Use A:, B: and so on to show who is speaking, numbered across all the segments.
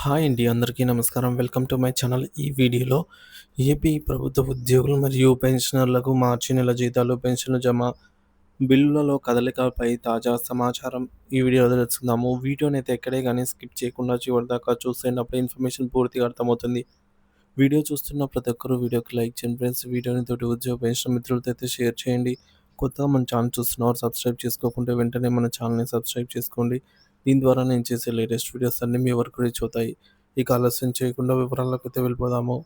A: Hi అండి. అందరికీ నమస్కారం. Welcome to my channel. ఈ వీడియోలో ఏపీ ప్రభుత్వ ఉద్యోగులు మరియు పెన్షనర్లకు మార్చి నెల జీతాలు, పెన్షన్లు జమ బిల్లులలో కదలికలపై తాజా సమాచారం ఈ వీడియోలో తెలుసుకుందాము. వీడియోనైతే ఎక్కడే గానీ స్కిప్ చేయకుండా చివరిదాకా చూసేయండి. అప్పుడే ఇన్ఫర్మేషన్ పూర్తిగా అర్థమవుతుంది. వీడియో చూస్తున్న ప్రతి ఒక్కరు వీడియోకి లైక్ చేయండి ఫ్రెండ్స్. వీడియోని తోటి ఉద్యోగ పెన్షన్ మిత్రులతో అయితే షేర్ చేయండి. కొత్తగా మన ఛానల్ చూస్తున్నవారు సబ్స్క్రైబ్ చేసుకోకుంటే వెంటనే మన ఛానల్‌ని సబ్స్క్రైబ్ చేసుకోండి. దీని ద్వారా నేను చేసే లేటెస్ట్ వీడియోస్ అన్నీ మీ వరకు రీచ్ అవుతాయి. ఇక ఆలస్యం చేయకుండా వివరాల్లోకైతే వెళ్ళిపోదాము.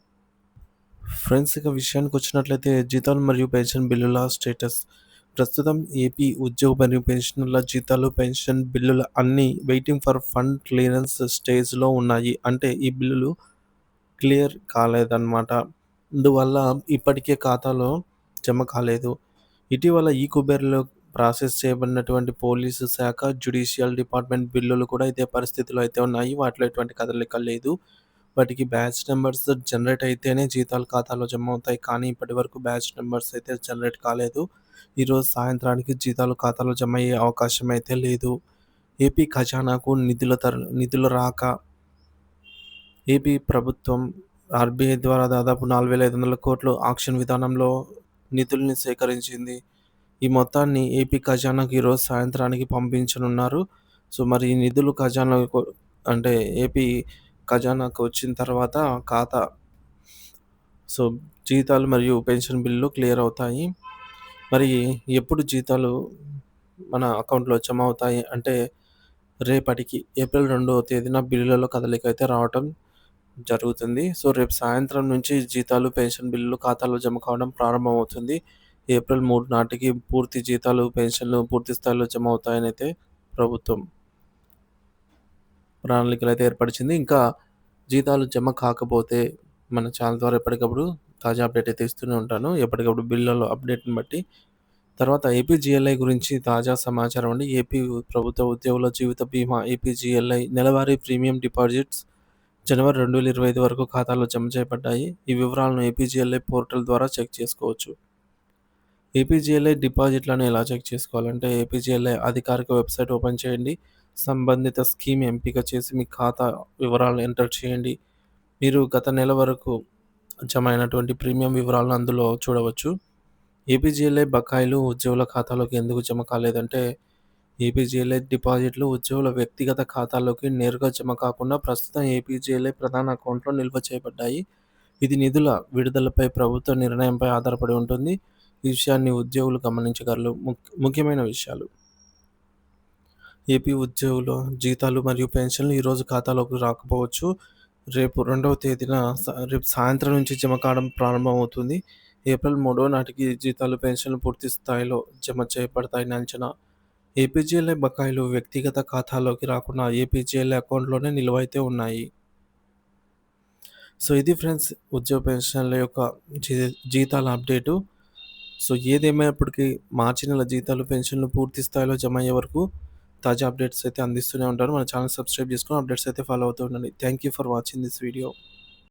A: ఫ్రెండ్స్, ఇక విషయానికొచ్చినట్లయితే జీతాలు మరియు పెన్షన్ బిల్లుల స్టేటస్. ప్రస్తుతం ఏపీ ఉద్యోగ మరియు పెన్షనర్ల జీతాలు, పెన్షన్ బిల్లులు అన్నీ వెయిటింగ్ ఫర్ ఫండ్ క్లియరెన్స్ స్టేజ్‌లో ఉన్నాయి. అంటే ఈ బిల్లులు క్లియర్ కాలేదన్నమాట. అందువల్ల ఇప్పటికే ఖాతాలో జమ కాలేదు. ఇటీవల ఈ-కుబేర్‌లో ప్రాసెస్ చేయబడినటువంటి పోలీసు శాఖ, జ్యుడిషియల్ డిపార్ట్‌మెంట్ బిల్లులు కూడా ఇదే పరిస్థితిలో అయితే ఉన్నాయి. వాటిలో ఎటువంటి కదలిక లేదు. వాటికి బ్యాచ్ నంబర్స్ జనరేట్ అయితేనే జీతాలు ఖాతాలో జమ అవుతాయి. కానీ ఇప్పటివరకు బ్యాచ్ నంబర్స్ అయితే జనరేట్ కాలేదు. ఈరోజు సాయంత్రానికి జీతాలు ఖాతాలో జమ అయ్యే అవకాశం అయితే లేదు. ఏపీ ఖజానాకు నిధుల రాక. ఏపీ ప్రభుత్వం ఆర్‌బీఐ ద్వారా దాదాపు 4,500 కోట్లు ఆక్షన్ విధానంలో నిధుల్ని సేకరించింది. ఈ మొత్తాన్ని ఏపీ ఖజానాకి ఈరోజు సాయంత్రానికి పంపించనున్నారు. సో, మరి ఈ నిధులు ఖజానాకు అంటే ఏపీ ఖజానాకు వచ్చిన తర్వాత ఖాతా సో, జీతాలు మరియు పెన్షన్ బిల్లులు క్లియర్ అవుతాయి. మరి ఎప్పుడు జీతాలు మన అకౌంట్‌లో జమ అవుతాయి అంటే రేపటికి ఏప్రిల్ 2వ తేదీన బిల్లులలో కదలిక అయితే రావటం జరుగుతుంది. సో, రేపు సాయంత్రం నుంచి జీతాలు, పెన్షన్ బిల్లులు ఖాతాలో జమ కావడం ప్రారంభమవుతుంది. ఏప్రిల్ 3 నాటికి పూర్తి జీతాలు, పెన్షన్లు పూర్తి స్థాయిలో జమ అవుతాయనైతే ప్రభుత్వం ప్రణాళికలైతే ఏర్పరిచింది. ఇంకా జీతాలు జమ కాకపోతే మన ఛానల్ ద్వారా ఎప్పటికప్పుడు తాజా అప్డేట్ అయితే ఇస్తూనే ఉంటాను. ఎప్పటికప్పుడు బిల్లులలో అప్డేట్‌ని బట్టి. తర్వాత ఏపీజీఎల్ఐ గురించి తాజా సమాచారం అండి. ఏపీ ప్రభుత్వ ఉద్యోగుల జీవిత బీమా ఏపీజీఎల్ఐ నెలవారీ ప్రీమియం డిపాజిట్స్ జనవరి 2025 వరకు ఖాతాలో జమ చేయబడ్డాయి. ఈ వివరాలను ఏపీజీఎల్ఐ పోర్టల్ ద్వారా చెక్ చేసుకోవచ్చు. ఏపీజీఎల్ఐ డిపాజిట్లను ఎలా చెక్ చేసుకోవాలంటే ఏపీజీఎల్ఐ అధికారిక వెబ్సైట్ ఓపెన్ చేయండి. సంబంధిత స్కీమ్ ఎంపిక చేసి మీ ఖాతా వివరాలను ఎంటర్ చేయండి. మీరు గత నెల వరకు జమ అయినటువంటి ప్రీమియం వివరాలను అందులో చూడవచ్చు. ఏపీజీఎల్ఐ బకాయిలు ఉద్యోగుల ఖాతాలోకి ఎందుకు జమ కాలేదంటే ఏపీజీఎల్ఐ డిపాజిట్లు ఉద్యోగుల వ్యక్తిగత ఖాతాల్లోకి నేరుగా జమ కాకుండా ప్రస్తుతం ఏపీజీఎల్ఐ ప్రధాన అకౌంట్‌లో నిల్వ చేయబడ్డాయి. ఇది నిధుల విడుదలపై ప్రభుత్వ నిర్ణయంపై ఆధారపడి ఉంటుంది. ఈ విషయాన్ని ఉద్యోగులు గమనించగలరు. ముఖ్యమైన విషయాలు. ఏపీ ఉద్యోగుల జీతాలు మరియు పెన్షన్లు ఈరోజు ఖాతాలోకి రాకపోవచ్చు. రేపు 2వ తేదీన రేపు సాయంత్రం నుంచి జమ కావడం ప్రారంభమవుతుంది. ఏప్రిల్ 3 నాటికి జీతాలు, పెన్షన్లు పూర్తి స్థాయిలో జమ చేయబడతాయని అంచనా. ఏపీజీఎల్ఐ బకాయిలు వ్యక్తిగత ఖాతాలోకి రాకుండా ఏపీజీఎల్ఐ అకౌంట్‌లోనే నిల్వ అయితే ఉన్నాయి. సో, ఇది ఫ్రెండ్స్ ఉద్యోగ పెన్షన్ల యొక్క జీ జీతాల అప్డేటు. సో, ఏదేమైనప్పటికీ మార్చి నెల జీతాలు, పెన్షన్లు పూర్తి స్థాయిలో జమ అయ్యే వరకు తాజా అప్డేట్స్ అయితే అందిస్తూనే ఉంటాను. మన ఛానల్ సబ్స్క్రైబ్ చేసుకొని అప్డేట్స్ అయితే ఫాలో అవుతూ ఉండండి. Thank you for watching this video.